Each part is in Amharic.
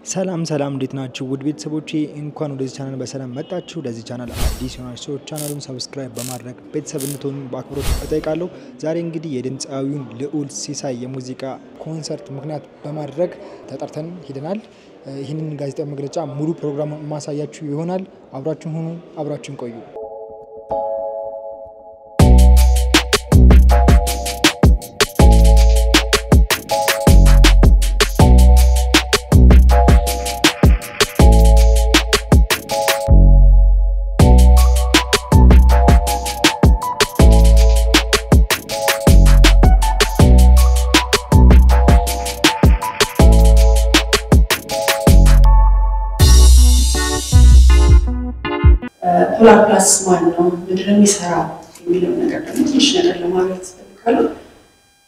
ሰላም እንዴት ናችሁ? ውድ ቤተሰቦቼ እንኳን ወደዚህ ቻናል በሰላም መጣችሁ። ለዚህ ቻናል አዲስ የሆናችሁ ሰዎች ቻናሉን ሰብስክራይብ በማድረግ ቤተሰብ እንድትሆኑ በአክብሮት እጠይቃለሁ። ዛሬ እንግዲህ የድምፃዊውን ልዑል ሲሳይ የሙዚቃ ኮንሰርት ምክንያት በማድረግ ተጠርተን ሄደናል። ይህንን ጋዜጣዊ መግለጫ ሙሉ ፕሮግራም ማሳያችሁ ይሆናል። አብራችሁን ሁኑ፣ አብራችሁን ቆዩ። ፖላር ፕላስ ማለት ነው ምንድነው የሚሰራው የሚለው ነገር ደግሞ ትንሽ ነገር ለማለት ፈልጋለሁ።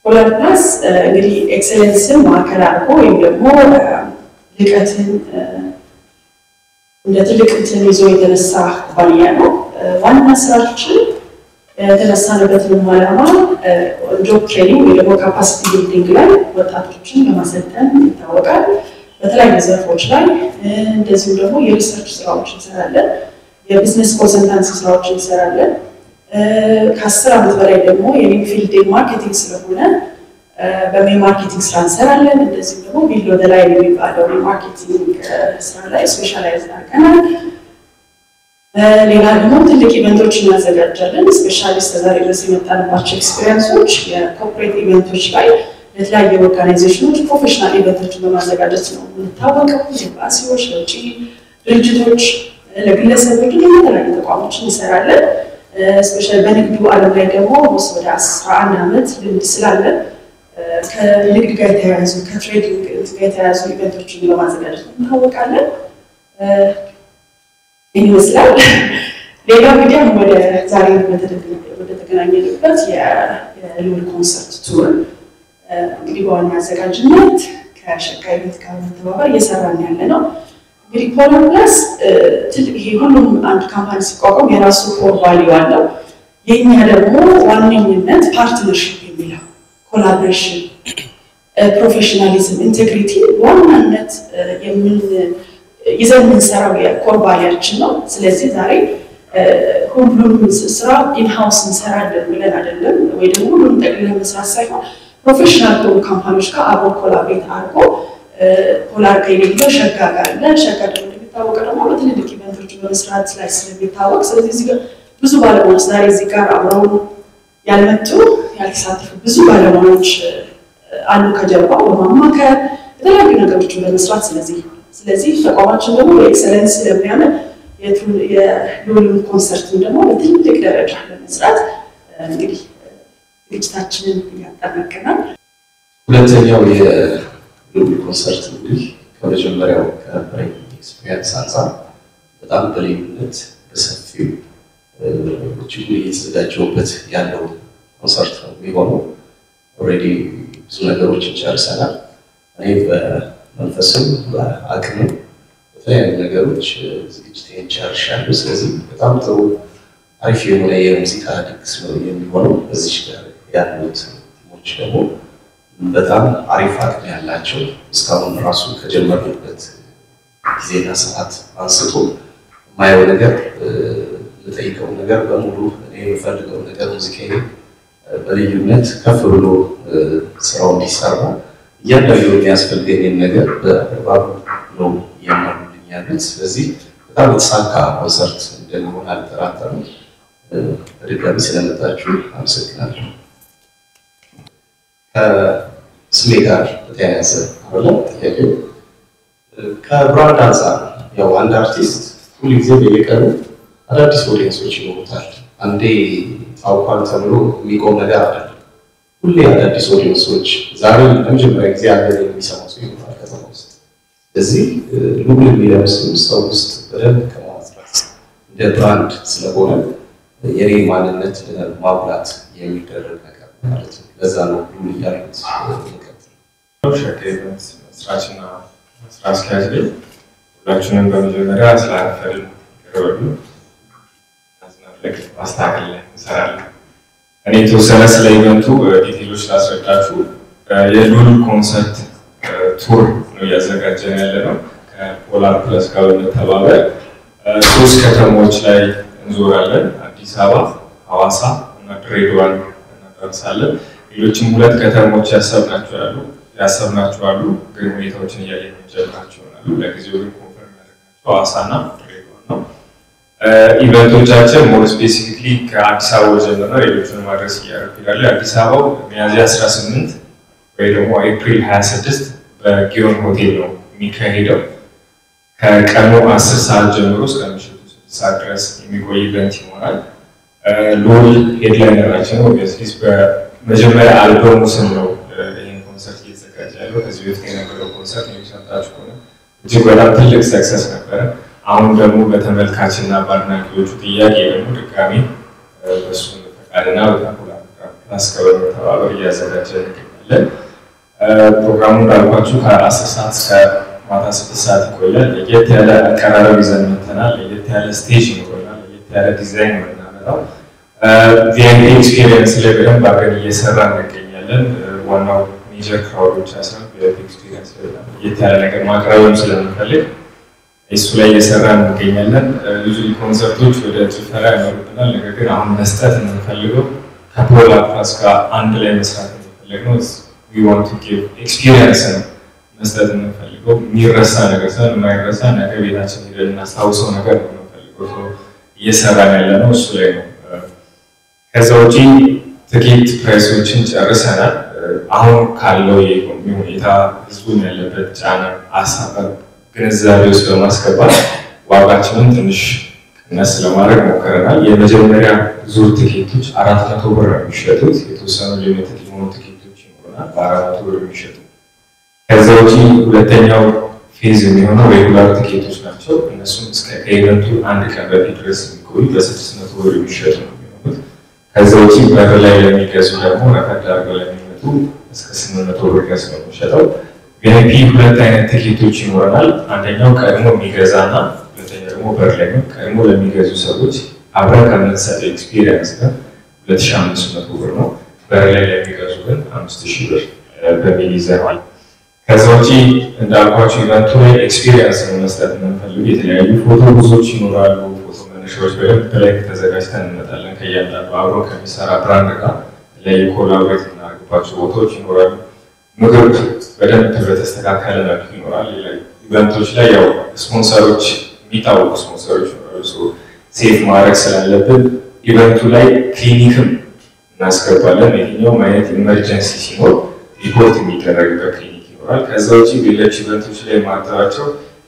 ፖላር ፕላስ እንግዲህ ኤክሰለንስን ማዕከል አድርጎ ወይም ደግሞ ልቀትን እንደ ትልቅ እንትን ይዞ የተነሳ ኩባንያ ነው። ዋና ስራችን የተነሳንበትን ዓላማ ጆብ ትሬኒንግ ወይ ደግሞ ካፓሲቲ ቢልዲንግ ላይ ወጣቶችን ለማሰልጠን ይታወቃል። በተለያዩ ዘርፎች ላይ እንደዚሁም ደግሞ የሪሰርች ስራዎች እንሰራለን። የቢዝነስ ኮንሰልታንሲ ስራዎችን እንሰራለን። ከ10 ዓመት በላይ ደግሞ የኔም ፊልድ ማርኬቲንግ ስለሆነ በማርኬቲንግ ስራ እንሰራለን። እንደዚሁም ደግሞ ቢሎ ላይ የሚባለው የማርኬቲንግ ስራ ላይ ስፔሻላይዝ አድርገናል። ሌላ ደግሞ ትልቅ ኢቨንቶች እናዘጋጃለን። ስፔሻሊስት ዛሬ ድረስ የመጣንባቸው ኤክስፒሪየንሶች የኮርፖሬት ኢቨንቶች ላይ ለተለያዩ ኦርጋናይዜሽኖች ፕሮፌሽናል ኢቨንቶችን በማዘጋጀት ነው የምንታወቀው። ኤምባሲዎች፣ ለውጭ ድርጅቶች፣ ለግለሰቦች የተለያዩ ተቋሞች እንሰራለን። ስፔሻሊ በንግዱ ዓለም ላይ ደግሞ ወደ 11 ዓመት ልምድ ስላለን ከንግድ ጋር የተያያዙ ከትሬዲንግ ጋር የተያያዙ ኢቨንቶችን በማዘጋጀት እንታወቃለን። ይመስላል። ሌላው እንግዲህ ወደ ዛሬ ወደ ተገናኘንበት የልዑል ኮንሰርት ቱር እንግዲህ በዋና አዘጋጅነት ከሸካይ ቤት ጋር በመተባበር እየሰራን ያለ ነው። እንግዲህ ፖላር ፕላስ ይሄ ሁሉም አንድ ካምፓኒ ሲቋቋም የራሱ ኮር ቫልዩ አለው። የኛ ደግሞ ዋነኝነት ፓርትነርሺፕ የሚለው ኮላቦሬሽን፣ ፕሮፌሽናሊዝም፣ ኢንቴግሪቲ ዋናነት ይዘን የምንሰራው የኮር ቫልያችን ነው። ስለዚህ ዛሬ ሁሉም ስራ ኢንሃውስ እንሰራለን ብለን አይደለም ወይ ደግሞ ሁሉም ጠቅልለን መስራት ሳይሆን ፕሮፌሽናል ከሆኑ ካምፓኒዎች ጋር አብሮ ኮላቦሬት አድርጎ ፖላር ከሌለ ሸጋ ጋር አለ። ሸጋ ደግሞ እንደሚታወቀው ደግሞ በትልልቅ ኢቨንቶች በመስራት ላይ ስለሚታወቅ ስለዚህ እዚህ ጋር ብዙ ባለሙያዎች ዛሬ እዚህ ጋር አብረው ያልመጡ ያልተሳተፉ ብዙ ባለሙያዎች አሉ ከጀርባው በማማከር የተለያዩ ነገሮችን በመስራት ስለዚህ ተቋማችን ደግሞ ኤክሰለንስ ስለሚያምን የልዑልን ኮንሰርትን ደግሞ በትልቅ ደረጃ ለመስራት እንግዲህ ዝግጅታችንን እያጠናቀናል። ሁለተኛው የልዑል ኮንሰርት እንግዲህ ከመጀመሪያው ከነበረኝ ኤክስፒሪየንስ አንፃር በጣም በልዩነት በሰፊው እጅጉን እየተዘጋጀሁበት ያለው ኮንሰርት ነው የሚሆነው። ኦልሬዲ ብዙ ነገሮችን ጨርሰናል። እኔ በመንፈስም በአቅምም በተለያዩ ነገሮች ዝግጅቴን ጨርሻለሁ። ስለዚህ በጣም ጥሩ አሪፍ የሆነ የሙዚቃ ድግስ ነው የሚሆነው። በዚህ ጋር ያሉት ቲሞች ደግሞ በጣም አሪፍ አቅም ያላቸው እስካሁን ራሱ ከጀመርንበት ጊዜና ሰዓት አንስቶ የማየው ነገር የምጠይቀው ነገር በሙሉ እኔ የምፈልገው ነገር ሙዚቃዬ በልዩነት ከፍ ብሎ ስራው እንዲሰራ እያንዳንዱ የሚያስፈልገኝን ነገር በአግባቡ ነው እያሟሉልኝ ያሉት። ስለዚህ በጣም የተሳካ ኮንሰርት እንደሚሆን አልጠራጠርም። በድጋሚ ስለመጣችሁ አመሰግናለሁ። ከስሜ ጋር በተያያዘ አለ ጥያቄው ከብራንድ አንፃር ያው አንድ አርቲስት ሁልጊዜ በየቀኑ አዳዲስ ኦዲየንሶች ይኖሩታል። አንዴ ታውቋል ተብሎ የሚቆም ነገር አይደለም። ሁሌ አዳዲስ ኦዲየንሶች ዛሬ ለመጀመሪያ ጊዜ አገር የሚሰማው ሰው ይኖራል ከተማ ውስጥ። ስለዚህ ልዑል የሚለው ስም ሰው ውስጥ በደንብ ከማስራት እንደ ብራንድ ስለሆነ የኔ ማንነት ማጉላት የሚደረግ ነገር ማለት ነው። ለዛ ነው ልዑል እያልኩት የምቀጥለው። ሸካይ ቤት መስራችና ስራ አስኪያጅ ነኝ። ሁላችንም በመጀመሪያ ስላረፈድን ይቅርበሉ። ማስተካከል ላይ እንሰራለን። እኔ የተወሰነ ስለ ኢቨንቱ ዲቴሎች ላስረዳችሁ። የልዑል ኮንሰርት ቱር ነው እያዘጋጀን ያለነው። ከፖላር ፕለስ ጋር በመተባበር 3 ከተሞች ላይ እንዞራለን። አዲስ አበባ፣ ሐዋሳ እና ድሬዳዋን እናደርሳለን። ሌሎችም 2 ከተሞች ያሰብናቸው አሉ፣ ግን ሁኔታዎችን እያየን እንጀምራቸው ይሆናሉ። ለጊዜው ግን ኮንፈርም ያደረግናቸው ሐዋሳና ድሬዳዋ ነው። ኢቨንቶቻችን ሞር ስፔሲፊክሊ ከአዲስ አበባ ጀምረን ሌሎችን ማድረስ እያደረግን አዲስ አበባው ሚያዝያ 18 ወይ ደግሞ ኤፕሪል 26 በጊዮን ሆቴል ነው የሚካሄደው። ከቀኑ 10 ሰዓት ጀምሮ እስከ ምሽቱ 6 ሰዓት ድረስ የሚቆይ ኢቨንት ይሆናል። ሎል ሄድላይነራችን ነው። በመጀመሪያ አልበሙ ስም ነው ይህን ኮንሰርት እየተዘጋጀ ያለው። ከዚህ በፊት የነበረው ኮንሰርት የሚሰጣችሁ ከሆነ እጅግ በጣም ትልቅ ሰክሰስ ነበረ። አሁን ደግሞ በተመልካችና በአድናቂዎቹ ጥያቄ ደግሞ ድጋሚ በሱ ፈቃድና በፖላር ፕለስ ጋር በመተባበር እያዘጋጀ እንገኛለን። ፕሮግራሙ እንዳልኳችሁ ከ10 ሰዓት እስከ ማታ 6 ሰዓት ይቆያል። ለየት ያለ አቀራረብ ይዘን መጥተናል። ለየት ያለ ስቴጅ ይኖረናል። ለየት ያለ ዲዛይን ነው የምናመጣው። ቪአይፒ ኤክስፒሪየንስ ላይ በደንብ አብረን እየሰራ እንገኛለን። ዋናው ሜጀር ክራውዶች አስራ ቪአይፒ ኤክስፒሪየንስ ላይ ለየት ያለ ነገር ማቅረብም ስለምንፈልግ እሱ ላይ እየሰራ እንገኛለን። ብዙ ኮንሰርቶች ወደ ጭፈራ ያመሩብናል። ነገር ግን አሁን መስጠት የምንፈልገው ከፖላር ፕለስ ጋር አንድ ላይ መስራት የምንፈልገው we want to give experience ነው መስጠት የምንፈልገው። የሚረሳ ነገር ሳይሆን የማይረሳ ነገር ቤታችን ሄደን እናስታውሰው ነገር ነው የምንፈልገው። እየሰራን ያለነው እሱ ላይ ነው። ከዛ ውጪ ትኬት ፕራይሶችን ጨርሰናል። አሁን ካለው የኢኮኖሚ ሁኔታ ህዝቡን ያለበት ጫና አሳባብ ግንዛቤ ውስጥ በማስገባት ዋጋችንን ትንሽ ቀነስ ለማድረግ ሞክረናል። የመጀመሪያ ዙር ትኬቶች 400 ብር ነው የሚሸጡት። የተወሰኑ ሊሚትድ የሆኑ ትኬቶች ይኖሩናል በ400 ብር የሚሸጡ። ከዛ ውጪ ሁለተኛው ፌዝ የሚሆነው ሬጉላር ትኬቶች ናቸው። እነሱም እስከ ኢቨንቱ 1 ቀን በፊት ድረስ የሚቆዩ በ600 ብር የሚሸጡ ነው የሚሆኑት። ከዛ ውጪ በር ላይ ለሚገዙ ደግሞ ረፈድ አድርገው ለሚመጡ እስከ 800 ብር ድረስ ነው የሚሸጠው። ቪአይፒ 2 አይነት ትኬቶች ይኖረናል። አንደኛው ቀድሞ የሚገዛና ሁለተኛው ደግሞ በር ላይ ነው። ቀድሞ ለሚገዙ ሰዎች አብረን ከምንሰጠው ኤክስፒሪየንስ ጋር 2500 ብር ነው። በር ላይ ለሚገዙ ግን 5000 ብር በሚል ይዘናል። ከዛ ውጪ እንዳልኳችሁ ኢቨንቱ ላይ ኤክስፒሪየንስ ነው መስጠት የምንፈልግ። የተለያዩ ፎቶ ብዙዎች ይኖራሉ። ፎቶ መነሻዎች በደንብ ላይ ተዘጋጅተን እንመጣለን። ከእያንዳንዱ አብሮ ከሚሰራ ብራንድ ጋር የተለያዩ ኮላቦሬት የምናደርግባቸው ቦታዎች ይኖራሉ። ምግብ በደንብ በተስተካከለ መልኩ ይኖራል። ኢቨንቶች ላይ ያው ስፖንሰሮች የሚታወቁ ስፖንሰሮች ይኖራሉ። ሴፍ ማድረግ ስላለብን ኢቨንቱ ላይ ክሊኒክም እናስገባለን። የትኛውም አይነት ኢመርጀንሲ ሲኖር ሪፖርት የሚደረግበት ክሊኒክ ይኖራል። ከዛ ውጪ ሌሎች ኢቨንቶች ላይ ማጠራቸው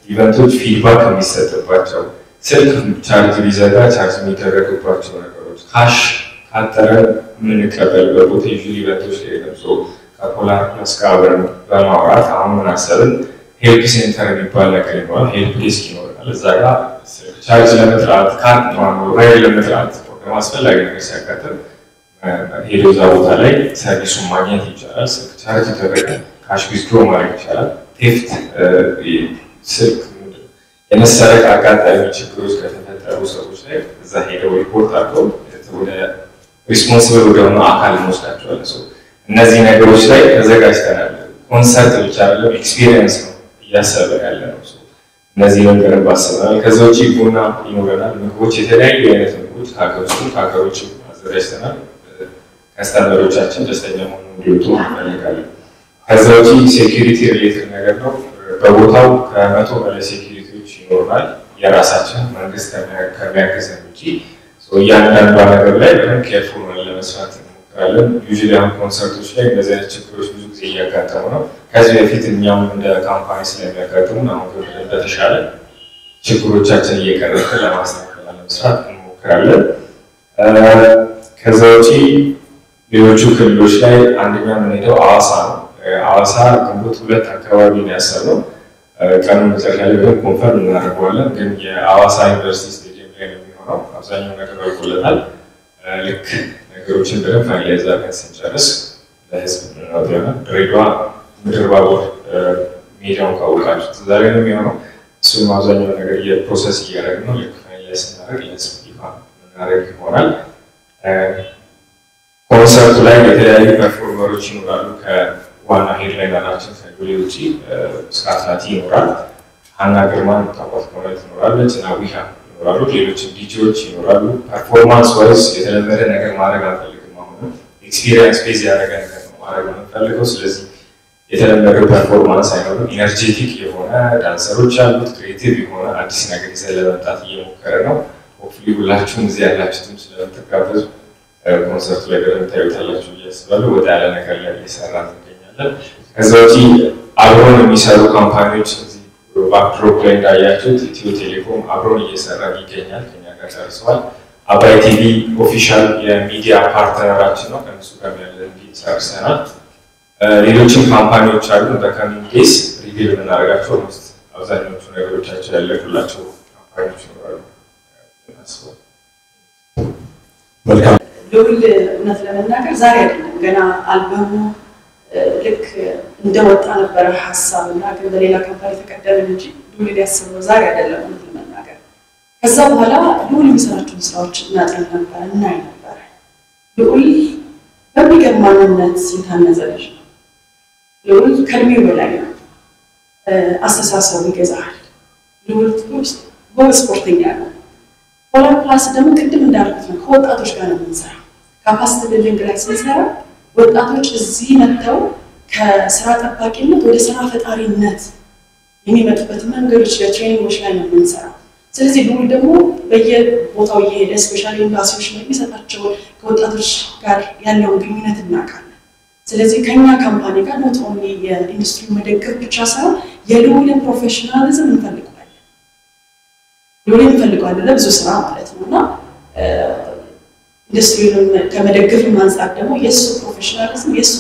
ኢቨንቶች ፊድባክ የሚሰጥባቸው ስልክ ቻርጅ ቢዘጋ ቻርጅ የሚደረግባቸው ነገሮች ካሽ ካጠረ የምንቀበልበት ቦታ ዩዥዋሊ ኢቨንቶች ላይ ደርሶ ከፖላር ፕለስ ጋር አብረን በማውራት አሁን ምን አሰብን ሄልፕ ሴንተር የሚባል ነገር ይኖራል። ሄልፕ ዴስክ ይኖራል። እዛ ጋር ቻርጅ ለመጥራት ካርድ ራይድ ለመጥራት አስፈላጊ ነገር ሲያጋጥም ሄዶ እዛ ቦታ ላይ ሰርቪሱን ማግኘት ይቻላል። ስልክ ቻርጅ ይደረጋል። ካሽ ዊዝድሮ ማድረግ ይቻላል። ቴፍት ስልክ የመሰረቅ አጋጣሚ ችግሮች ከተፈጠሩ ሰዎች ላይ እዛ ሄደው ሪፖርት አድርገው ወደ ሪስፖንሲብል ወደሆነ አካል እንወስዳቸዋለን። እነዚህ ነገሮች ላይ ተዘጋጅተናል። ኮንሰርት ብቻ አይደለም ኤክስፒሪየንስ ነው እያሰብን ያለ ነው። እነዚህ ነገር ባሰብናል። ከዛ ውጪ ቡና ይኖረናል። ምግቦች የተለያዩ አይነት ምግቦች ከሀገር ውስጥ ከሀገር ውጭ አዘጋጅተናል። ከስተመሮቻችን ደስተኛ ሆኖ እንዲወጡ እንፈልጋለን። ከዛ ውጪ ሴኩሪቲ ሪሌትድ ነገር ነው። በቦታው ከ100 በላይ ሴኩሪቲዎች ይኖራል። የራሳችን መንግስት ከሚያግዘን ውጪ እያንዳንዷ ነገር ላይ በደንብ ኬርፉል ሆነን ለመስራት እንሞክራለን። ዩዥዋሊ አሁን ኮንሰርቶች ላይ እንደዚህ አይነት ችግሮች ብዙ ጊዜ እያጋጠሙ ነው። ከዚህ በፊት እኛም እንደ ካምፓኒ ስለሚያጋጥሙን አሁን ግን በተሻለ ችግሮቻችን እየቀረፍን ለማስተካከል ለመስራት እንሞክራለን። ከዛ ውጪ ሌሎቹ ክልሎች ላይ አንደኛ የምንሄደው ሐዋሳ ነው። ሐዋሳ ግንቦት 2 አካባቢ ነው ያሰብነው። ቀኑ መጨረሻ ላይ ግን ኮንፈርም እናደርገዋለን። ግን የሐዋሳ ዩኒቨርሲቲ ስቴዲየም ላይ ነው የሚሆነው። አብዛኛው ነገር አልቆለታል። ልክ ነገሮችን በደንብ ፋይናላይዝ አድርገን ስንጨርስ ለህዝብ እናወጣው ይሆናል። ድሬዳዋ ምድር ባቡር ሜዳውን ካወቃችሁት እዛ ላይ ነው የሚሆነው። እሱም አብዛኛው ነገር የፕሮሰስ እያደረግን ነው። ልክ ፋይናላይዝ ስናደርግ ለህዝብ ይፋ የምናደርግ ይሆናል። ኮንሰርቱ ላይ የተለያዩ ፐርፎርመሮች ይኖራሉ። ከዋና ሄድላይነራችን ከጆሌ ውጪ ስካትላቲ ይኖራል። ሃና ግርማን ታውቋት ከሆነ ትኖራለች እና ዊሃ ይኖራሉ። ሌሎችም ዲጂዎች ይኖራሉ። ፐርፎርማንስ ዋይዝ የተለመደ ነገር ማድረግ አንፈልግም። አሁን ኤክስፒሪየንስ ቤዝ ያደረገ ነገር ነው ማድረግ የምንፈልገው። ስለዚህ የተለመደው ፐርፎርማንስ አይኖርም። ኢነርጄቲክ የሆነ ዳንሰሮች አሉት። ክሬቲቭ የሆነ አዲስ ነገር ይዘን ለመምጣት እየሞከረ ነው። ሆፕፉሊ ሁላችሁም እዚህ ያላችሁትም ስለምትጋበዙ ኮንሰርቱ ላይ በደንብ ታዩታላችሁ ብዬ አስባለሁ። ወደ ያለ ነገር ላይ እየሰራን እንገኛለን። ከዛ ውጪ አብሮን የሚሰሩ ካምፓኒዎች እዚህ ባክድሮፕ ላይ እንዳያችሁት ኢትዮ ቴሌኮም አብሮን እየሰራ ይገኛል። ከኛ ጋር ጨርሰዋል። አባይ ቲቪ ኦፊሻል የሚዲያ ፓርትነራችን ነው። ከነሱ ጋር ያለን ዲል ጨርሰናል። ሌሎችም ካምፓኒዎች አሉ። በካሚንግ ዴይስ ሪቪል የምናደርጋቸው ውስጥ አብዛኞቹ ነገሮቻቸው ያለቁላቸው ካምፓኒዎች ይኖራሉ። መልካም ልዑል እውነት ለመናገር ዛሬ አይደለም ገና አልበሙ ልክ እንደወጣ ነበረ ሀሳብና ግን በሌላ ካምፓኒ ተቀደልን እንጂ ልዑል ያሰበው ዛሬ አይደለም እውነት ለመናገር። ከዛ በኋላ ልዑል የሚሰራቸውን ስራዎች እናጠን ነበር እናይ ነበር። ልዑል በሚገርም ማንነት የታነጸ ልጅ ነው። ልዑል ከእድሜው በላይ ነው። አስተሳሰቡ ይገዛል። ልዑል ጎበዝ ስፖርተኛ ነው። ሆላንድ ፕላስ ደግሞ ቅድም እንዳልኩት ነው ከወጣቶች ጋር ነው የምንሰራው። ካፓሲቲ ቢልዲንግ ላይ ስንሰራ ወጣቶች እዚህ መጥተው ከስራ ጠባቂነት ወደ ስራ ፈጣሪነት የሚመጡበት መንገዶች ለትሬኒንጎች ላይ ነው የምንሰራው። ስለዚህ ልዑል ደግሞ በየቦታው እየሄደ ስፔሻሊ ኤምባሲዎች ላይ የሚሰጣቸውን ከወጣቶች ጋር ያለውን ግንኙነት እናውቃለን። ስለዚህ ከኛ ካምፓኒ ጋር ኖት ኦንሊ የኢንዱስትሪ መደገፍ ብቻ ሳይሆን የልዑልን ፕሮፌሽናሊዝም እንፈልገዋለን። ልዑልን እንፈልገዋለን ለብዙ ስራ ማለት ነው እና ኢንዱስትሪውን ከመደገፍ አንፃር ደግሞ የእሱ ፕሮፌሽናሊዝም የእሱ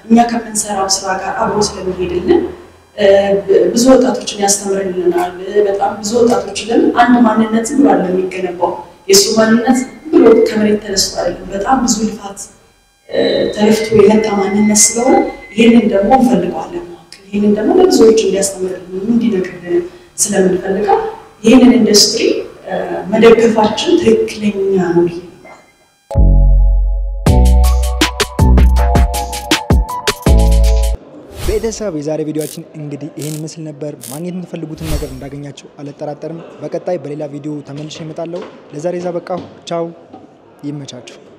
እኛ ከምንሰራው ስራ ጋር አብሮ ስለሚሄድልን ብዙ ወጣቶችን ያስተምርልናል። በጣም ብዙ ወጣቶች ለምን አንድ ማንነት ብሎ አይደለም የሚገነባው። የእሱ ማንነት ብሎ ከመሬት ተነስቶ አይደለም። በጣም ብዙ ልፋት ተለፍቶ የመጣ ማንነት ስለሆነ ይሄንን ደግሞ እንፈልገዋለን። ይሄንን ደግሞ ለብዙዎች እንዲያስተምርልን እንዲነግርልን ስለምንፈልገው ይሄንን ኢንዱስትሪ መደገፋችን ትክክለኛ ነው። ቤተሰብ የዛሬ ቪዲዮአችን እንግዲህ ይሄን ምስል ነበር። ማግኘት የምትፈልጉትን ነገር እንዳገኛችሁ አልጠራጠርም። በቀጣይ በሌላ ቪዲዮ ተመልሼ እመጣለሁ። ለዛሬ ዛ በቃሁ። ቻው፣ ይመቻችሁ።